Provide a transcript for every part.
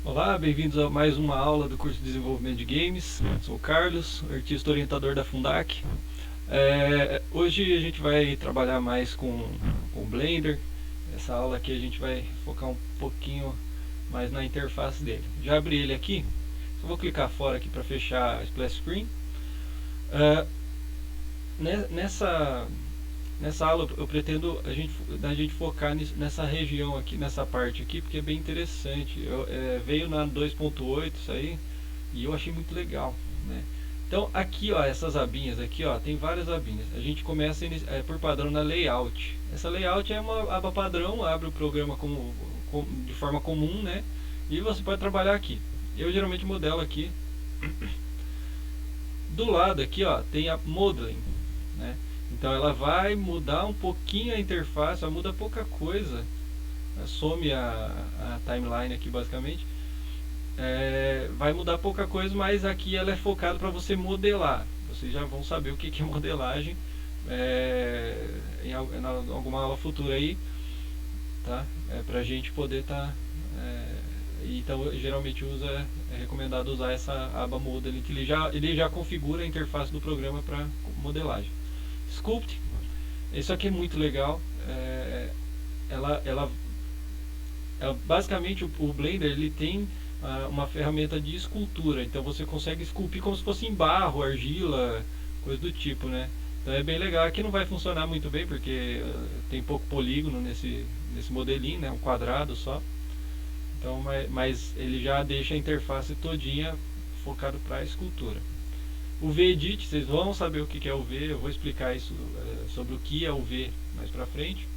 Olá, bem-vindos a mais uma aula do curso de desenvolvimento de games. Sou o Carlos, artista orientador da Fundac. Hoje a gente vai trabalhar mais com o Blender. Essa aula aqui a gente vai focar um pouquinho mais na interface dele. Já abri ele aqui, só vou clicar fora aqui para fechar a splash screen. Nessa aula eu pretendo a gente focar nessa região aqui, nessa parte aqui, porque é bem interessante. Veio na 2.8 isso aí, e eu achei muito legal, né? Então aqui, ó, essas abinhas aqui, ó, tem várias abinhas. A gente começa por padrão na layout. Essa layout é uma aba padrão, abre o programa de forma comum, né? E você pode trabalhar aqui. Eu geralmente modelo aqui. Do lado aqui, ó, tem a modeling, né? Então ela vai mudar um pouquinho a interface, ela muda pouca coisa, some a timeline aqui basicamente, vai mudar pouca coisa, mas aqui ela é focada para você modelar. Vocês já vão saber o que é modelagem em alguma aula futura aí, tá? Para a gente poder estar... então geralmente é recomendado usar essa aba modeling, que ele já configura a interface do programa para modelagem. Sculpt, isso aqui é muito legal. Basicamente o Blender ele tem uma ferramenta de escultura, então você consegue esculpir como se fosse em barro, argila, coisa do tipo, né? Então é bem legal. Aqui não vai funcionar muito bem porque tem pouco polígono nesse modelinho, né? Um quadrado só. Então, mas ele já deixa a interface todinha focado para a escultura. O V-Edit, vocês vão saber o que é o V, eu vou explicar isso sobre o que é o V mais pra frente.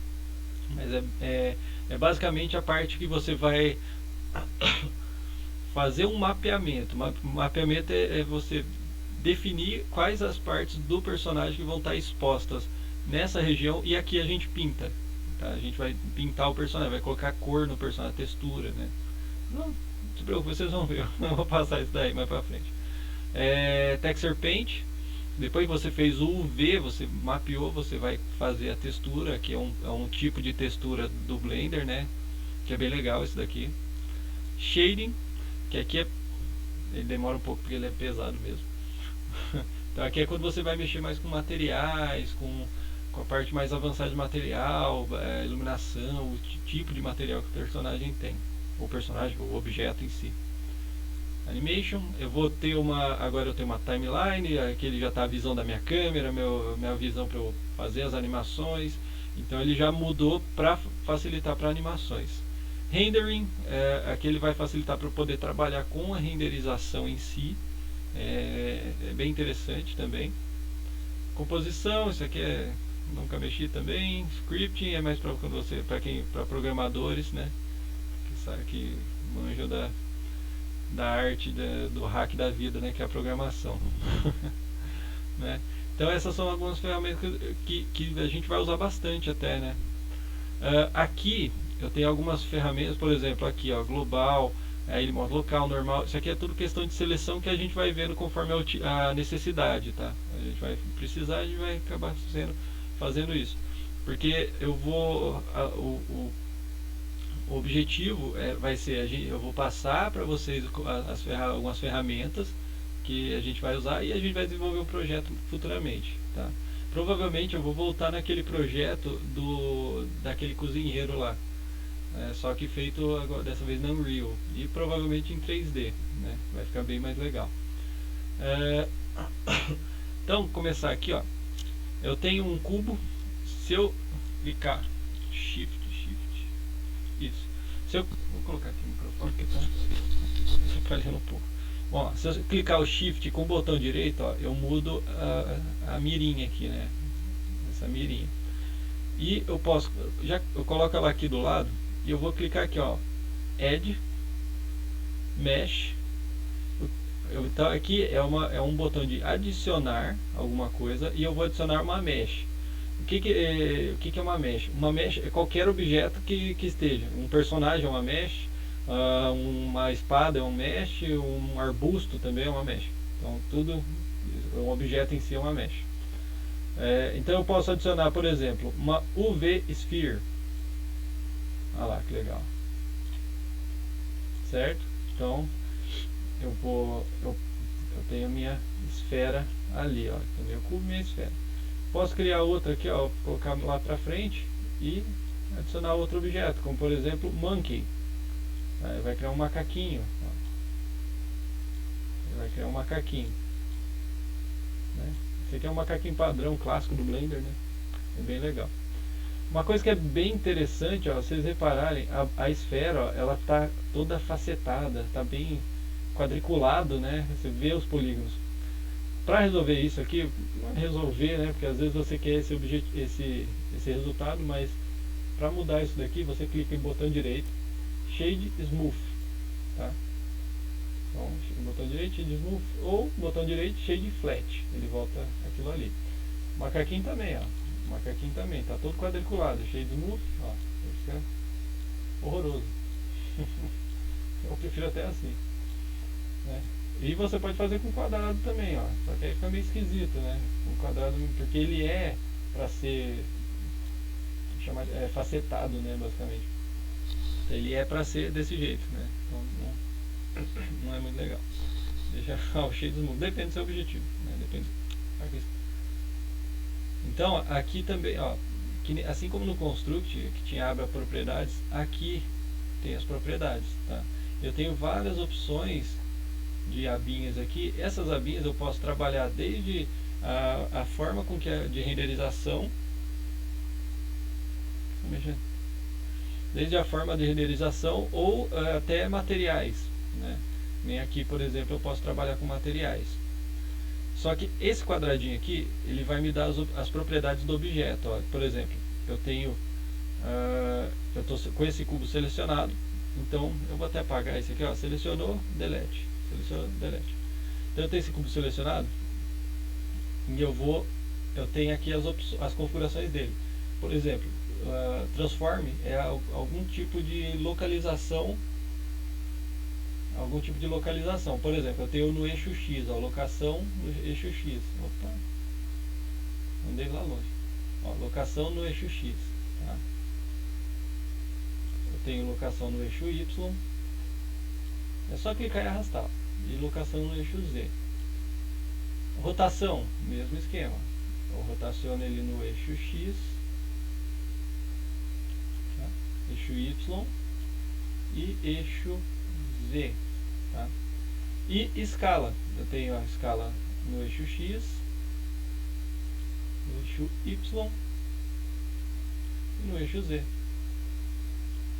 Mas é basicamente a parte que você vai fazer um mapeamento. Mapeamento é você definir quais as partes do personagem que vão estar expostas nessa região, e aqui a gente pinta. Tá? A gente vai pintar o personagem, vai colocar cor no personagem, textura, né? Não se preocupe, vocês vão ver, eu vou passar isso daí mais pra frente. Texture Paint, depois que você fez o UV, você mapeou, você vai fazer a textura, que é um tipo de textura do Blender, né? Que é bem legal esse daqui. Shading, que aqui ele demora um pouco porque ele é pesado mesmo. Então aqui é quando você vai mexer mais com materiais, com a parte mais avançada de material, iluminação, o tipo de material que o personagem tem, o objeto em si. Animation, eu vou ter agora eu tenho uma timeline, aqui ele já está a visão da minha câmera, minha visão para eu fazer as animações, então ele já mudou para facilitar para animações. Rendering, aqui ele vai facilitar para eu poder trabalhar com a renderização em si, é bem interessante também. Composição, isso aqui nunca mexi também. Scripting é mais para programadores, né, que manjam da arte do hack da vida, né, que é a programação. Né? Então essas são algumas ferramentas que a gente vai usar bastante até, né? Aqui eu tenho algumas ferramentas, por exemplo, aqui ó, global, aí modo local, normal. Isso aqui é tudo questão de seleção que a gente vai vendo conforme a necessidade, tá? A gente vai precisar, a gente vai acabar fazendo isso, porque eu vou o objetivo vai ser, eu vou passar para vocês algumas ferramentas que a gente vai usar e a gente vai desenvolver um projeto futuramente, tá? Provavelmente eu vou voltar naquele projeto daquele cozinheiro lá, só que feito agora, dessa vez na Unreal, e provavelmente em 3D, né? Vai ficar bem mais legal. Então, começar aqui, ó. Eu tenho um cubo, se eu clicar Shift, isso. Vou colocar aqui o microfone que tá atrapalhando um pouco. Bom, se eu clicar o Shift com o botão direito, ó, eu mudo a mirinha aqui, né? Essa mirinha. E eu posso, eu coloco ela aqui do lado e eu vou clicar aqui, ó, Add, Mesh. Então aqui é um botão de adicionar alguma coisa e eu vou adicionar uma Mesh. O que é uma mesh? Uma mesh é qualquer objeto que esteja. Um personagem é uma mesh, uma espada é um mesh, um arbusto também é uma mesh. Então tudo, um objeto em si é uma mesh. Então eu posso adicionar, por exemplo, uma UV Sphere. Olha lá, que legal. Certo? Então eu tenho a minha esfera ali, ó, então meu cubo e minha esfera. Posso criar outra aqui, ó, colocar lá para frente e adicionar outro objeto, como por exemplo monkey. Aí vai criar um macaquinho, ó. Ele vai criar um macaquinho, né? Esse aqui é um macaquinho padrão clássico do Blender, né? É bem legal. Uma coisa que é bem interessante, ó, vocês repararem, a esfera, ó, ela tá toda facetada, tá bem quadriculado, né? Você vê os polígonos. Para resolver isso aqui, não é resolver, né? Porque às vezes você quer esse resultado, mas para mudar isso daqui, você clica em botão direito, Shade Smooth, tá? Então, botão direito, Shade Smooth, ou botão direito, Shade Flat, ele volta aquilo ali. O macaquinho também, ó. O macaquinho também, tá todo quadriculado, Shade Smooth, ó. Fica horroroso. Eu prefiro até assim, né? E você pode fazer com quadrado também, ó. Só que aí fica meio esquisito, né? Um quadrado, porque ele é para ser facetado, né, basicamente. Ele é para ser desse jeito, né? Então não é muito legal. Deixa o shade smooth, depende do seu objetivo, né? Depende. Então aqui também, ó, que, assim como no Construct que tinha aba propriedades, aqui tem as propriedades, tá? Eu tenho várias opções de abinhas aqui. Essas abinhas eu posso trabalhar desde a forma com que é de renderização, desde a forma de renderização ou até materiais, né? Nem aqui, por exemplo, eu posso trabalhar com materiais. Só que esse quadradinho aqui, ele vai me dar as propriedades do objeto. Ó. Por exemplo, eu tenho eu estou com esse cubo selecionado, então eu vou até apagar esse aqui, ó, selecionou, delete, selecionou, delete. Então eu tenho esse cubo selecionado e eu tenho aqui as configurações dele. Por exemplo, transform é algum tipo de localização. Por exemplo, eu tenho no eixo X, ó, locação no eixo X. Opa, andei lá longe. Ó, locação no eixo X. Tá? Eu tenho locação no eixo Y. É só clicar e arrastar. E locação no eixo Z. Rotação, mesmo esquema. Eu rotaciono ele no eixo X, tá? Eixo Y e eixo Z. Tá? E escala. Eu tenho a escala no eixo X, no eixo Y e no eixo Z.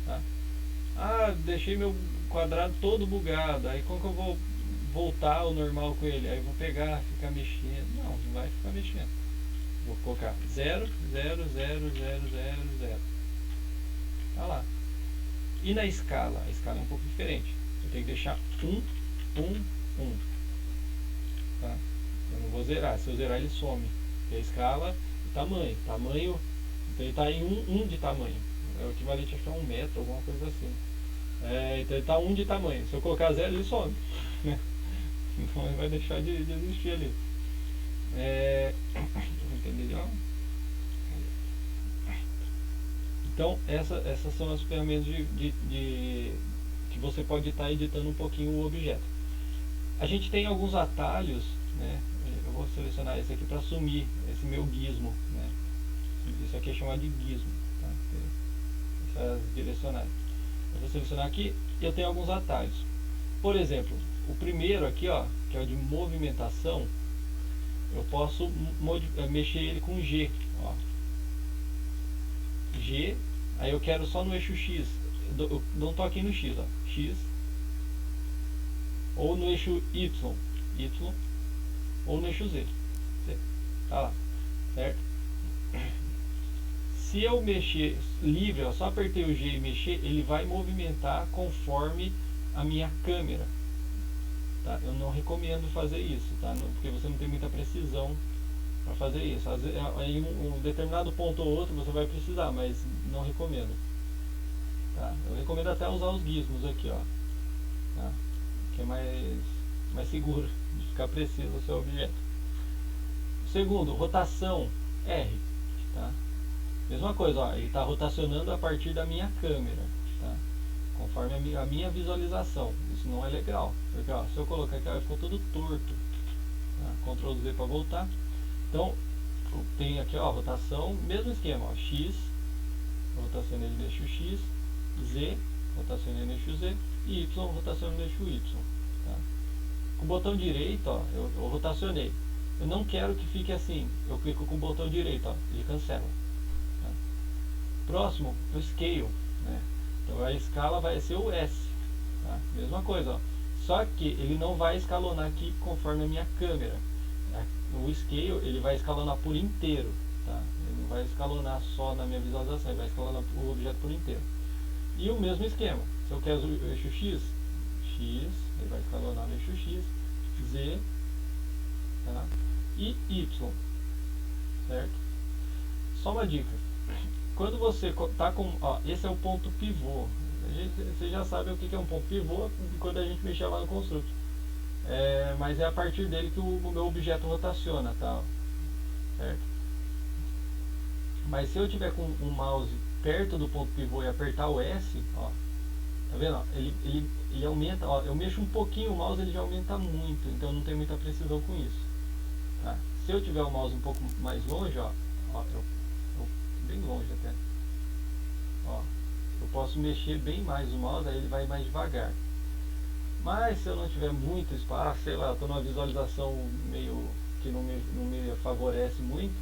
Tá? Ah, deixei meu quadrado todo bugado. Aí como que eu vou voltar ao normal com ele? Aí eu vou pegar, ficar mexendo. Não vai ficar mexendo. Vou colocar 0, 0, 0, 0, 0, 0. Tá lá. E na escala? A escala é um pouco diferente. Eu tenho que deixar 1, 1, 1. Tá? Eu não vou zerar. Se eu zerar, ele some. Porque a escala é tamanho. Tamanho. Então ele está em 1 de tamanho. É o equivalente a 1 metro, alguma coisa assim. Então ele está 1 de tamanho. Se eu colocar 0, ele some. Então ele vai deixar de existir ali. Entendeu? Então essas são as ferramentas que você pode estar editando um pouquinho o objeto. A gente tem alguns atalhos, né? Eu vou selecionar esse aqui para sumir esse meu gizmo, né? Isso aqui é chamado de gizmo, tá? Essas direcionais. Eu vou selecionar aqui e eu tenho alguns atalhos. Por exemplo, o primeiro aqui, ó, que é o de movimentação, eu posso mexer ele com G, ó. G, aí eu quero só no eixo X. Eu dou um toquinho no X, ó. X. Ou no eixo Y. Y. Ou no eixo Z. Z. Tá lá. Certo? Se eu mexer livre, ó, só apertei o G e mexer, ele vai movimentar conforme a minha câmera. Tá? Eu não recomendo fazer isso, tá? Porque você não tem muita precisão para fazer isso. Às vezes, em um determinado ponto ou outro você vai precisar, mas não recomendo. Tá? Eu recomendo até usar os gizmos aqui, ó. Tá? Que é mais seguro de ficar preciso o seu objeto. Segundo, rotação R. Tá? Mesma coisa, ó, ele está rotacionando a partir da minha câmera. Tá? Conforme conforme a minha visualização. Isso não é legal, porque ó, se eu colocar aqui, ó, ficou todo torto. Tá? Ctrl Z para voltar. Então, tem aqui, ó, rotação, mesmo esquema, ó, X, rotacionei no eixo X, Z, rotacionei no eixo Z, e Y, rotacionei no eixo Y. Tá? Com o botão direito, ó, eu rotacionei. Eu não quero que fique assim, eu clico com o botão direito, ó, ele cancela. Tá? Próximo, o Scale, né? Então a escala vai ser o S. Tá? Mesma coisa, ó. Só que ele não vai escalonar aqui conforme a minha câmera. O Scale ele vai escalonar por inteiro. Tá? Ele não vai escalonar só na minha visualização, ele vai escalonar o objeto por inteiro. E o mesmo esquema, se eu quero o eixo X, ele vai escalonar no eixo X, Z, tá? E Y, certo? Só uma dica, quando você está com, ó, esse é o ponto pivô, você já sabe o que é um ponto pivô quando a gente mexer lá no construto, mas é a partir dele que o meu objeto rotaciona, tá? Certo? Mas se eu tiver com um mouse perto do ponto pivô e apertar o S, ó, tá vendo? Ó, ele aumenta, ó, eu mexo um pouquinho o mouse, ele já aumenta muito, então não tem muita precisão com isso. Tá? Se eu tiver o mouse um pouco mais longe, ó, bem longe até, ó, eu posso mexer bem mais o mouse, aí ele vai mais devagar. Mas se eu não tiver muito espaço, sei lá, estou numa visualização meio que não me favorece muito,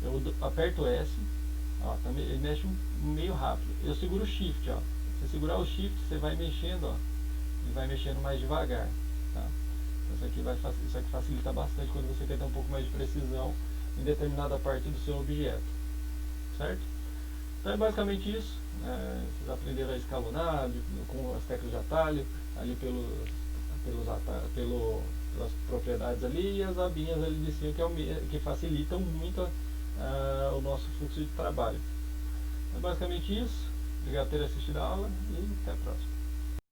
eu aperto S, ó, também ele mexe meio rápido. Eu seguro o Shift, ó. Se segurar o Shift, você vai mexendo, ó, ele vai mexendo mais devagar, tá? Isso aqui facilita bastante quando você quer ter um pouco mais de precisão em determinada parte do seu objeto, certo? Então é basicamente isso. Vocês aprenderam a escalonar com as teclas de atalho, ali pelas propriedades ali, e as abinhas ali de cima que facilitam muito o nosso fluxo de trabalho. É basicamente isso. Obrigado por ter assistido a aula e até a próxima.